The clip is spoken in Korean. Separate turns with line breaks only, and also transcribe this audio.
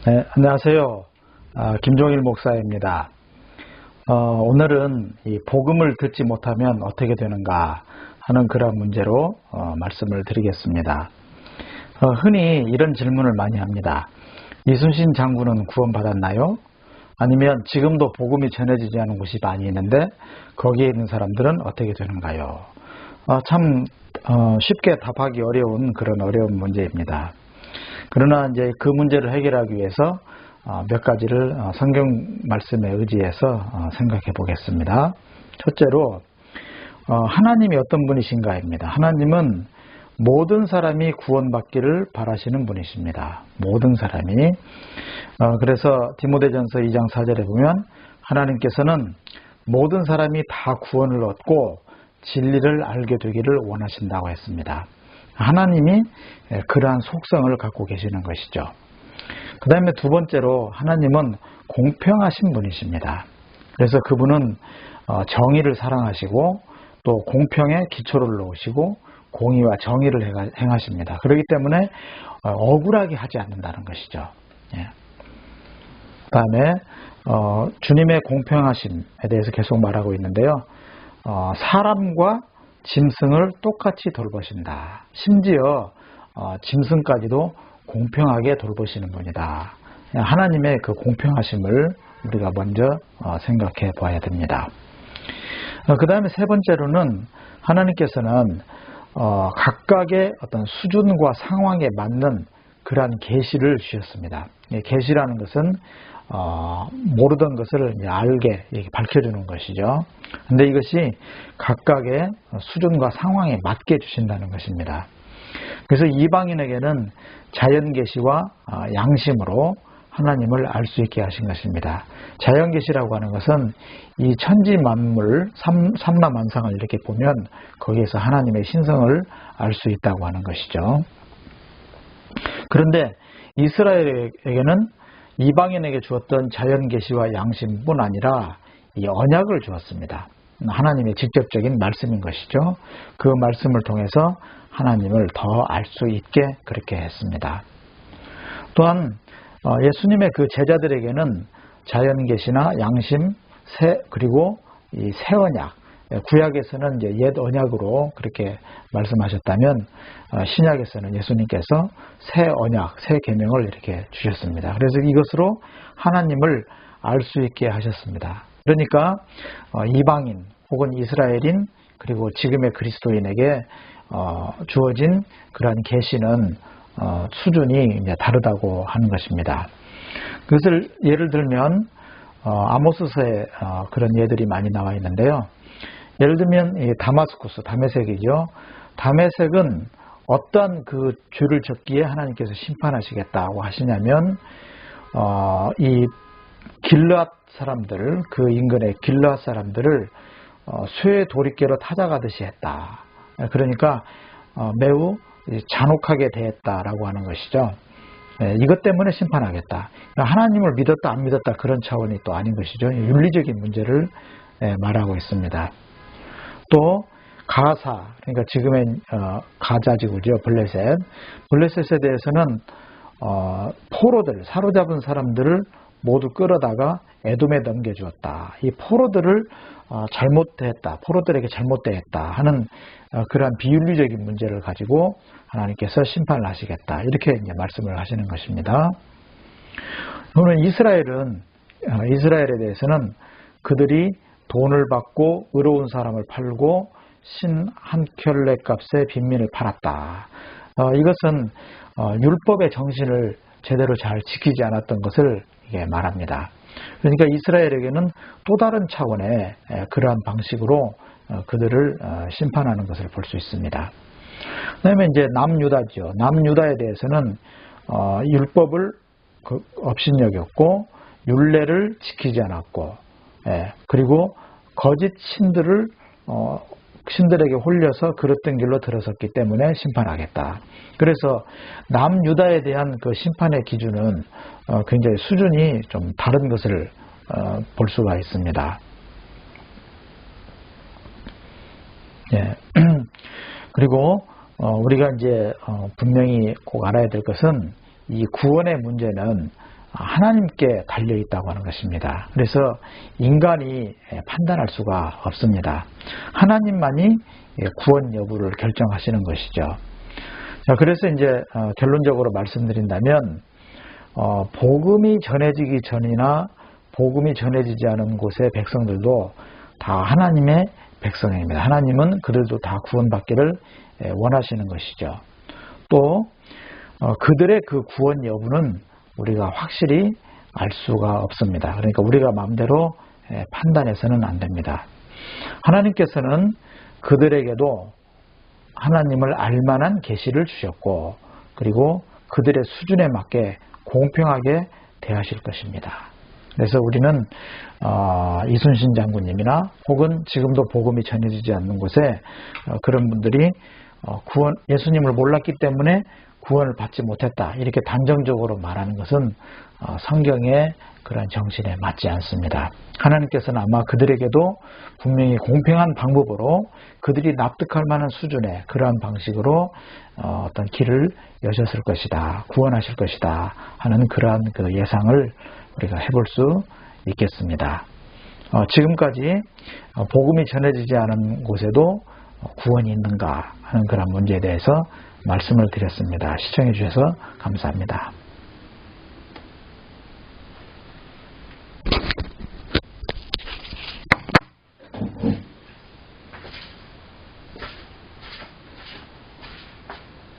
네, 안녕하세요. 김종일 목사입니다. 오늘은 이 복음을 듣지 못하면 어떻게 되는가 하는 그런 문제로 말씀을 드리겠습니다. 흔히 이런 질문을 많이 합니다. 이순신 장군은 구원받았나요? 아니면 지금도 복음이 전해지지 않은 곳이 많이 있는데 거기에 있는 사람들은 어떻게 되는가요? 참 쉽게 답하기 어려운 그런 어려운 문제입니다. 그러나 이제 그 문제를 해결하기 위해서 몇 가지를 성경 말씀에 의지해서 생각해 보겠습니다. 첫째로 하나님이 어떤 분이신가입니다. 하나님은 모든 사람이 구원받기를 바라시는 분이십니다. 모든 사람이. 그래서 디모데전서 2장 4절에 보면 하나님께서는 모든 사람이 다 구원을 얻고 진리를 알게 되기를 원하신다고 했습니다. 하나님이 그러한 속성을 갖고 계시는 것이죠. 그 다음에 두 번째로 하나님은 공평하신 분이십니다. 그래서 그분은 정의를 사랑하시고 또 공평의 기초를 놓으시고 공의와 정의를 행하십니다. 그렇기 때문에 억울하게 하지 않는다는 것이죠. 그 다음에 주님의 공평하심에 대해서 계속 말하고 있는데요. 사람과 짐승을 똑같이 돌보신다. 심지어 짐승까지도 공평하게 돌보시는 분이다. 하나님의 그 공평하심을 우리가 먼저 생각해 봐야 됩니다. 그 다음에 세 번째로는 하나님께서는 각각의 어떤 수준과 상황에 맞는 그러한 계시를 주셨습니다. 계시라는 것은 모르던 것을 알게 밝혀주는 것이죠. 근데 이것이 각각의 수준과 상황에 맞게 주신다는 것입니다. 그래서 이방인에게는 자연계시와 양심으로 하나님을 알 수 있게 하신 것입니다. 자연계시라고 하는 것은 이 천지 만물, 삼라만상을 이렇게 보면 거기에서 하나님의 신성을 알 수 있다고 하는 것이죠. 그런데 이스라엘에게는 이방인에게 주었던 자연계시와 양심뿐 아니라 이 언약을 주었습니다. 하나님의 직접적인 말씀인 것이죠. 그 말씀을 통해서 하나님을 더 알 수 있게 그렇게 했습니다. 또한 예수님의 그 제자들에게는 자연계시나 양심, 그리고 이 새 언약, 구약에서는 이제 옛 언약으로 그렇게 말씀하셨다면 신약에서는 예수님께서 새 언약, 새 계명을 이렇게 주셨습니다. 그래서 이것으로 하나님을 알 수 있게 하셨습니다. 그러니까 이방인 혹은 이스라엘인 그리고 지금의 그리스도인에게 주어진 그러한 계시는 수준이 이제 다르다고 하는 것입니다. 그것을 예를 들면 아모스서에 그런 예들이 많이 나와 있는데요. 예를 들면 이 다메섹이죠. 다메섹은 어떤 그 죄를 졌기에 하나님께서 심판하시겠다고 하시냐면 이 길르앗 사람들, 그 인근의 길르앗 사람들을 쇠 도리깨로 타작하듯이 했다. 그러니까 매우 잔혹하게 대했다라고 하는 것이죠. 이것 때문에 심판하겠다. 하나님을 믿었다 안 믿었다 그런 차원이 또 아닌 것이죠. 윤리적인 문제를 말하고 있습니다. 또 가사, 그러니까 지금의 가자 지구죠. 블레셋에 대해서는 포로들, 사로잡은 사람들을 모두 끌어다가 에돔에 넘겨주었다. 이 포로들을 잘못했다, 포로들에게 잘못되었다 하는 그러한 비윤리적인 문제를 가지고 하나님께서 심판을 하시겠다. 이렇게 이제 말씀을 하시는 것입니다. 오늘 이스라엘에 대해서는 그들이 돈을 받고 의로운 사람을 팔고 신 한 켤레 값에 빈민을 팔았다. 이것은 율법의 정신을 제대로 잘 지키지 않았던 것을 이게 말합니다. 그러니까 이스라엘에게는 또 다른 차원의 그러한 방식으로 그들을 심판하는 것을 볼 수 있습니다. 그 다음에 이제 남유다죠. 남유다에 대해서는 율법을 업신여겼고 율례를 지키지 않았고, 그리고 거짓 신들에게 홀려서 그릇된 길로 들어섰기 때문에 심판하겠다. 그래서 남유다에 대한 그 심판의 기준은 굉장히 수준이 좀 다른 것을 볼 수가 있습니다. 그리고 우리가 이제 분명히 꼭 알아야 될 것은 이 구원의 문제는 하나님께 달려있다고 하는 것입니다. 그래서 인간이 판단할 수가 없습니다. 하나님만이 구원 여부를 결정하시는 것이죠. 자, 그래서 이제 결론적으로 말씀드린다면 복음이 전해지기 전이나 복음이 전해지지 않은 곳의 백성들도 다 하나님의 백성입니다. 하나님은 그들도 다 구원받기를 원하시는 것이죠. 또 그들의 그 구원 여부는 우리가 확실히 알 수가 없습니다. 그러니까 우리가 마음대로 판단해서는 안 됩니다. 하나님께서는 그들에게도 하나님을 알만한 계시를 주셨고, 그리고 그들의 수준에 맞게 공평하게 대하실 것입니다. 그래서 우리는 이순신 장군님이나 혹은 지금도 복음이 전해지지 않는 곳에 그런 분들이 예수님을 몰랐기 때문에 구원을 받지 못했다, 이렇게 단정적으로 말하는 것은 성경의 그런 정신에 맞지 않습니다. 하나님께서는 아마 그들에게도 분명히 공평한 방법으로 그들이 납득할 만한 수준의 그러한 방식으로 어떤 길을 여셨을 것이다, 구원하실 것이다 하는 그러한 그 예상을 우리가 해볼 수 있겠습니다. 지금까지 복음이 전해지지 않은 곳에도 구원이 있는가 하는 그런 문제에 대해서 말씀을 드렸습니다. 시청해 주셔서 감사합니다.